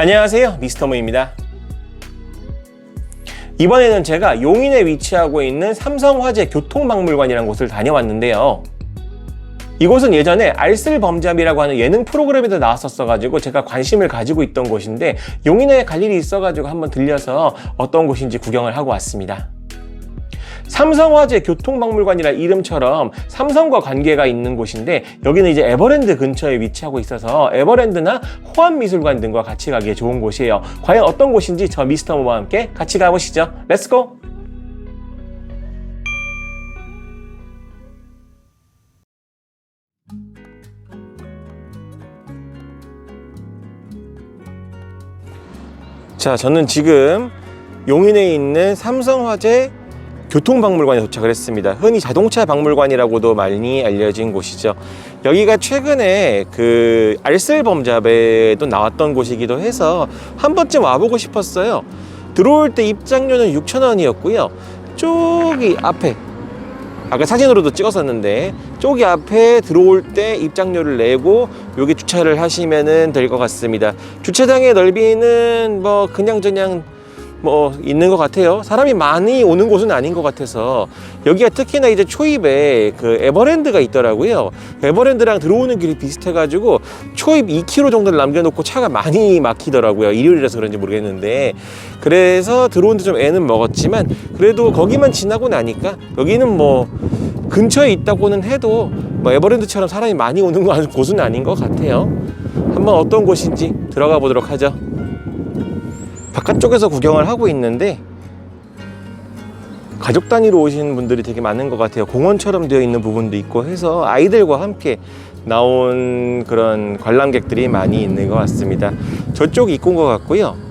안녕하세요, 미스터무입니다. 이번에는 제가 용인에 위치하고 있는 삼성화재 교통박물관이라는 곳을 다녀왔는데요. 이곳은 예전에 알쓸범잡이라고 하는 예능 프로그램에도 나왔었어가지고 제가 관심을 가지고 있던 곳인데 용인에 갈 일이 있어가지고 한번 들려서 어떤 곳인지 구경을 하고 왔습니다. 삼성화재 교통박물관이라 이름처럼 삼성과 관계가 있는 곳인데 여기는 이제 에버랜드 근처에 위치하고 있어서 에버랜드나 호암미술관 등과 같이 가기에 좋은 곳이에요. 과연 어떤 곳인지 저 미스터모와 함께 같이 가보시죠. 렛츠고! 자, 저는 지금 용인에 있는 삼성화재 교통박물관에 도착을 했습니다. 흔히 자동차 박물관이라고도 많이 알려진 곳이죠. 여기가 최근에 그 알쓸범잡에도 나왔던 곳이기도 해서 한 번쯤 와보고 싶었어요. 들어올 때 입장료는 6,000원이었고요. 저기 앞에 아까 사진으로도 찍었었는데 저기 앞에 들어올 때 입장료를 내고 여기 주차를 하시면 될 것 같습니다. 주차장의 넓이는 뭐 그냥저냥 있는 것 같아요. 사람이 많이 오는 곳은 아닌 것 같아서. 여기가 특히나 이제 초입에 그 에버랜드가 있더라고요. 에버랜드랑 들어오는 길이 비슷해가지고 초입 2km 정도를 남겨놓고 차가 많이 막히더라고요. 일요일이라서 그런지 모르겠는데, 그래서 들어오는데 좀 애는 먹었지만 그래도 거기만 지나고 나니까 여기는 뭐 근처에 있다고는 해도 뭐 에버랜드처럼 사람이 많이 오는 곳은 아닌 것 같아요. 한번 어떤 곳인지 들어가 보도록 하죠. 바깥쪽에서 구경을 하고 있는데 가족 단위로 오시는 분들이 되게 많은 것 같아요. 공원처럼 되어 있는 부분도 있고 해서 아이들과 함께 나온 그런 관람객들이 많이 있는 것 같습니다. 저쪽이 입구인 것 같고요.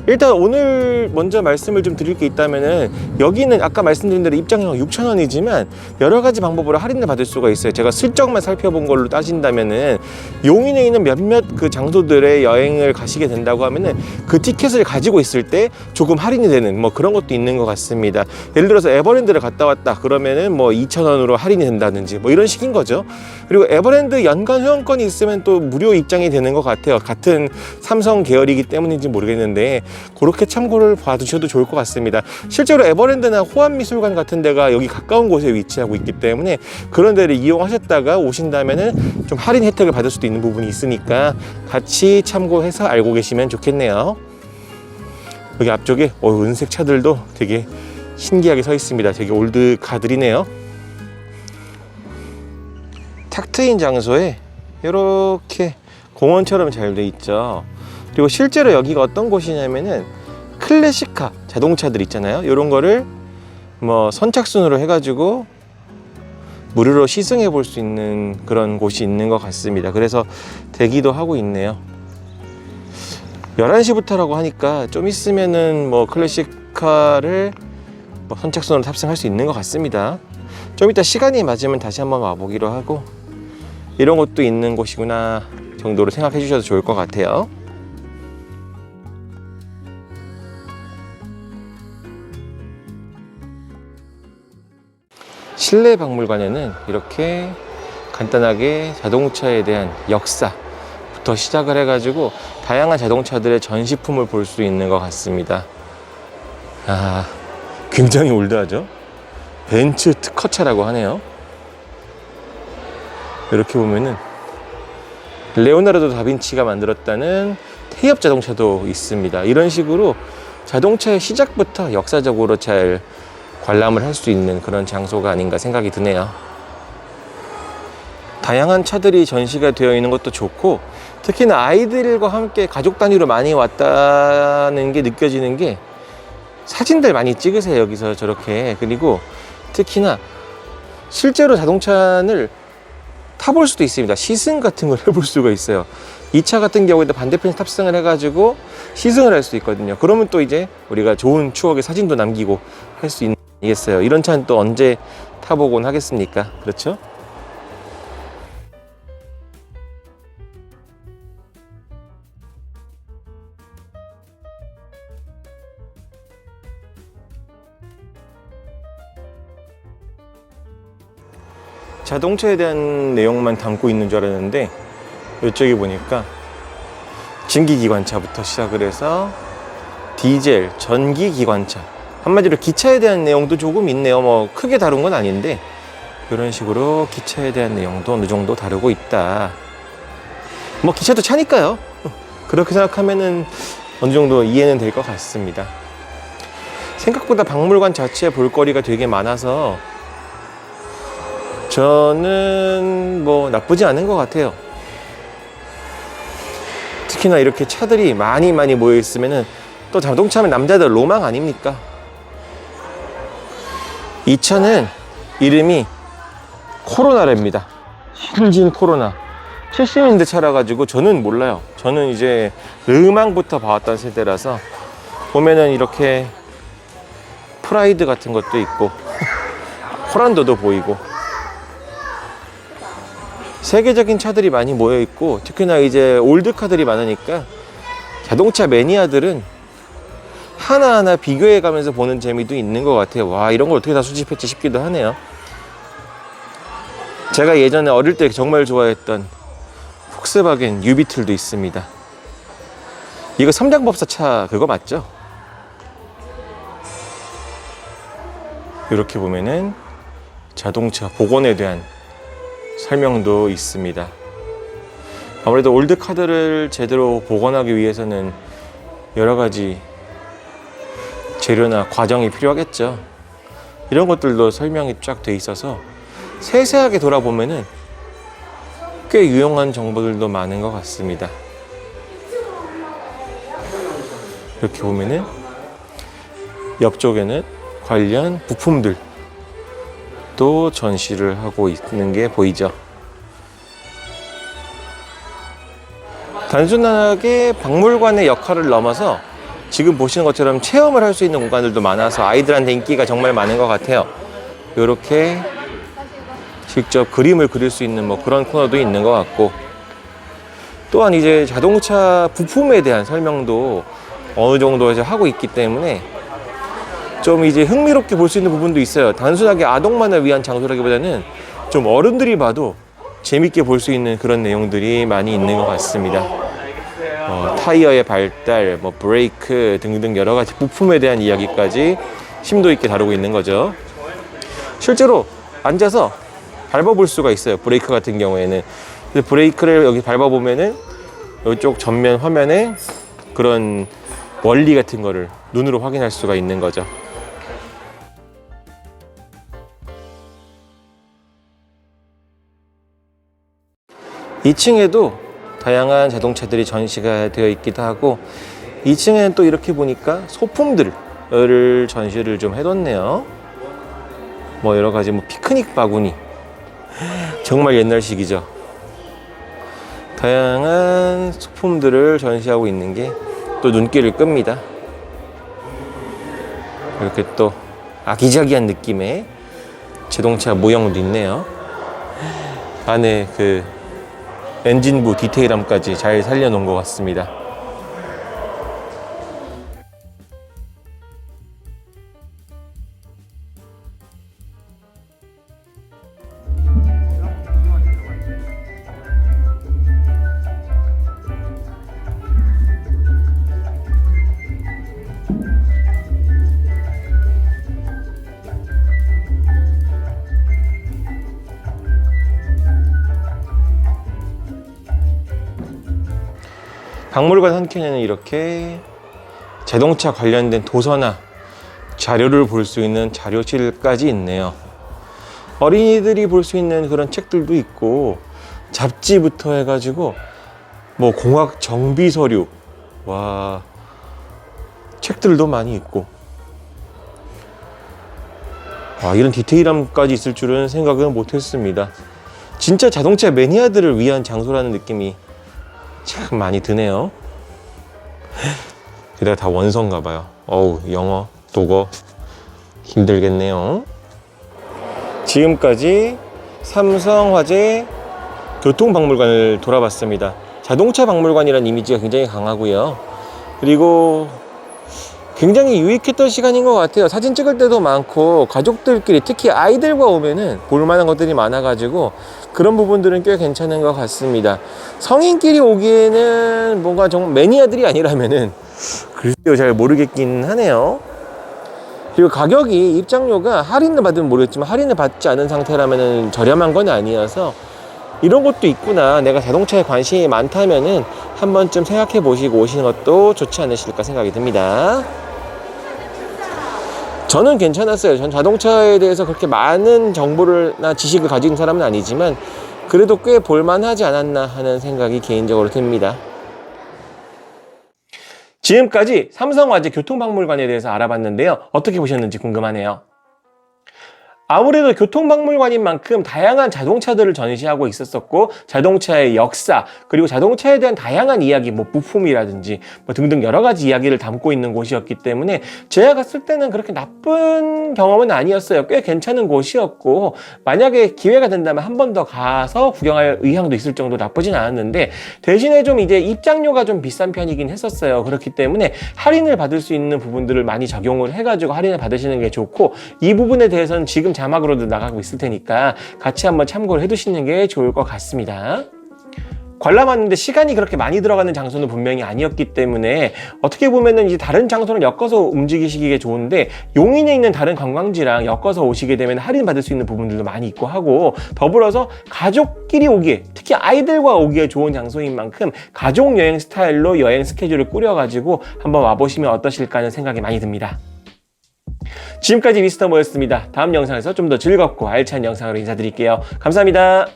일단 오늘 먼저 말씀을 좀 드릴 게 있다면은 여기는 아까 말씀드린 대로 입장료가 6,000원이지만 여러 가지 방법으로 할인을 받을 수가 있어요. 제가 슬쩍만 살펴본 걸로 따진다면은 용인에 있는 몇몇 그 장소들의 여행을 가시게 된다고 하면은 그 티켓을 가지고 있을 때 조금 할인이 되는 뭐 그런 것도 있는 것 같습니다. 예를 들어서 에버랜드를 갔다 왔다 그러면은 뭐 2,000원으로 할인이 된다든지 뭐 이런 식인 거죠. 그리고 에버랜드 연간 회원권이 있으면 또 무료 입장이 되는 것 같아요. 같은 삼성 계열이기 때문인지 모르겠는데 그렇게 참고를 봐두셔도 좋을 것 같습니다. 실제로 에버랜드나 호암미술관 같은 데가 여기 가까운 곳에 위치하고 있기 때문에 그런 데를 이용하셨다가 오신다면은 좀 할인 혜택을 받을 수도 있는 부분이 있으니까 같이 참고해서 알고 계시면 좋겠네요. 여기 앞쪽에 은색 차들도 되게 신기하게 서 있습니다. 되게 올드카들이네요. 탁 트인 장소에 이렇게 공원처럼 잘 돼 있죠. 그리고 실제로 여기가 어떤 곳이냐면은 클래식카 자동차들 있잖아요. 이런 거를 뭐 선착순으로 해가지고 무료로 시승해 볼 수 있는 그런 곳이 있는 것 같습니다. 그래서 대기도 하고 있네요. 11시부터라고 하니까 좀 있으면은 뭐 클래식카를 뭐 선착순으로 탑승할 수 있는 것 같습니다. 좀 이따 시간이 맞으면 다시 한번 와보기로 하고, 이런 것도 있는 곳이구나 정도로 생각해 주셔도 좋을 것 같아요. 실내 박물관에는 이렇게 간단하게 자동차에 대한 역사부터 시작을 해가지고 다양한 자동차들의 전시품을 볼 수 있는 것 같습니다. 굉장히 올드하죠? 벤츠 특허차라고 하네요. 이렇게 보면은 레오나르도 다빈치가 만들었다는 태엽 자동차도 있습니다. 이런 식으로 자동차의 시작부터 역사적으로 잘 관람을 할 수 있는 그런 장소가 아닌가 생각이 드네요. 다양한 차들이 전시가 되어 있는 것도 좋고, 특히나 아이들과 함께 가족 단위로 많이 왔다는 게 느껴지는 게 사진들 많이 찍으세요, 여기서 저렇게. 그리고 특히나 실제로 자동차를 타볼 수도 있습니다. 시승 같은 걸 해볼 수가 있어요. 이 차 같은 경우에도 반대편에 탑승을 해가지고 시승을 할 수 있거든요. 그러면 또 이제 우리가 좋은 추억의 사진도 남기고 할 수 있겠어요. 이런 차는 또 언제 타보곤 하겠습니까? 그렇죠? 자동차에 대한 내용만 담고 있는 줄 알았는데 이쪽에 보니까 증기기관차부터 시작을 해서 디젤, 전기기관차, 한마디로 기차에 대한 내용도 조금 있네요. 뭐 크게 다룬 건 아닌데 이런 식으로 기차에 대한 내용도 어느 정도 다루고 있다. 뭐 기차도 차니까요. 그렇게 생각하면은 어느 정도 이해는 될 것 같습니다. 생각보다 박물관 자체에 볼거리가 되게 많아서 저는 뭐 나쁘지 않은 것 같아요. 특히나 이렇게 차들이 많이 모여 있으면은 또 자동차면 남자들 로망 아닙니까? 이 차는 이름이 코로나랍니다. 신진 코로나. 70년대 차라 가지고 저는 몰라요. 저는 이제 르망부터 봐왔던 세대라서 보면은 이렇게 프라이드 같은 것도 있고 호란도도 보이고 세계적인 차들이 많이 모여 있고 특히나 이제 올드카들이 많으니까 자동차 매니아들은 하나하나 비교해 가면서 보는 재미도 있는 것 같아요. 와, 이런 걸 어떻게 다 수집했지 싶기도 하네요. 제가 예전에 어릴 때 정말 좋아했던 폭스바겐 유비틀도 있습니다. 이거 삼장법사 차 그거 맞죠? 이렇게 보면은 자동차 복원에 대한 설명도 있습니다. 아무래도 올드카들을 제대로 복원하기 위해서는 여러 가지 재료나 과정이 필요하겠죠. 이런 것들도 설명이 쫙 돼 있어서 세세하게 돌아보면은 꽤 유용한 정보들도 많은 것 같습니다. 이렇게 보면은 옆쪽에는 관련 부품들도 전시를 하고 있는 게 보이죠. 단순하게 박물관의 역할을 넘어서 지금 보시는 것처럼 체험을 할 수 있는 공간들도 많아서 아이들한테 인기가 정말 많은 것 같아요. 이렇게 직접 그림을 그릴 수 있는 뭐 그런 코너도 있는 것 같고, 또한 이제 자동차 부품에 대한 설명도 어느 정도 이제 하고 있기 때문에 좀 이제 흥미롭게 볼 수 있는 부분도 있어요. 단순하게 아동만을 위한 장소라기보다는 좀 어른들이 봐도 재밌게 볼 수 있는 그런 내용들이 많이 있는 것 같습니다. 타이어의 발달, 뭐 브레이크 등등 여러 가지 부품에 대한 이야기까지 심도 있게 다루고 있는 거죠. 실제로 앉아서 밟아볼 수가 있어요. 브레이크 같은 경우에는. 근데 브레이크를 여기 밟아보면은 이쪽 전면 화면에 그런 원리 같은 거를 눈으로 확인할 수가 있는 거죠. 이 층에도 다양한 자동차들이 전시가 되어 있기도 하고, 2층에는 또 이렇게 보니까 소품들을 전시를 좀 해뒀네요. 뭐 여러 가지 뭐 피크닉 바구니, 정말 옛날식이죠. 다양한 소품들을 전시하고 있는 게 또 눈길을 끕니다. 이렇게 또 아기자기한 느낌의 자동차 모형도 있네요. 안에 그 엔진부 디테일함까지 잘 살려놓은 것 같습니다. 박물관 한켠에는 이렇게 자동차 관련된 도서나 자료를 볼 수 있는 자료실까지 있네요. 어린이들이 볼 수 있는 그런 책들도 있고, 잡지부터 해가지고 뭐 공학 정비 서류, 와, 책들도 많이 있고, 와, 이런 디테일함까지 있을 줄은 생각은 못했습니다. 진짜 자동차 매니아들을 위한 장소라는 느낌이 참 많이 드네요. 게다가 다 원서인가 봐요. 어우, 영어, 독어 힘들겠네요. 지금까지 삼성화재 교통박물관을 돌아봤습니다. 자동차 박물관이라는 이미지가 굉장히 강하고요. 그리고 굉장히 유익했던 시간인 것 같아요. 사진 찍을 때도 많고 가족들끼리 특히 아이들과 오면은 볼만한 것들이 많아가지고 그런 부분들은 꽤 괜찮은 것 같습니다. 성인끼리 오기에는 뭔가 좀 매니아들이 아니라면은 글쎄요, 잘 모르겠긴 하네요. 그리고 가격이 입장료가 할인을 받으면 모르겠지만 할인을 받지 않은 상태라면은 저렴한 건 아니어서 이런 것도 있구나, 내가 자동차에 관심이 많다면은 한 번쯤 생각해 보시고 오시는 것도 좋지 않으실까 생각이 듭니다. 저는 괜찮았어요. 전 자동차에 대해서 그렇게 많은 정보나 지식을 가진 사람은 아니지만 그래도 꽤 볼만하지 않았나 하는 생각이 개인적으로 듭니다. 지금까지 삼성화재 교통박물관에 대해서 알아봤는데요. 어떻게 보셨는지 궁금하네요. 아무래도 교통박물관인 만큼 다양한 자동차들을 전시하고 있었었고 자동차의 역사 그리고 자동차에 대한 다양한 이야기, 뭐 부품이라든지 뭐 등등 여러 가지 이야기를 담고 있는 곳이었기 때문에 제가 갔을 때는 그렇게 나쁜 경험은 아니었어요. 꽤 괜찮은 곳이었고 만약에 기회가 된다면 한 번 더 가서 구경할 의향도 있을 정도 나쁘진 않았는데 대신에 좀 이제 입장료가 좀 비싼 편이긴 했었어요. 그렇기 때문에 할인을 받을 수 있는 부분들을 많이 적용을 해가지고 할인을 받으시는 게 좋고 이 부분에 대해서는 지금 자막으로도 나가고 있을 테니까 같이 한번 참고를 해두시는 게 좋을 것 같습니다. 관람 왔는데 시간이 그렇게 많이 들어가는 장소는 분명히 아니었기 때문에 어떻게 보면은 이제 다른 장소를 엮어서 움직이시기에 좋은데 용인에 있는 다른 관광지랑 엮어서 오시게 되면 할인 받을 수 있는 부분들도 많이 있고 하고 더불어서 가족끼리 오기에 특히 아이들과 오기에 좋은 장소인 만큼 가족 여행 스타일로 여행 스케줄을 꾸려가지고 한번 와보시면 어떠실까 하는 생각이 많이 듭니다. 지금까지 미스터모였습니다. 다음 영상에서 좀 더 즐겁고 알찬 영상으로 인사드릴게요. 감사합니다.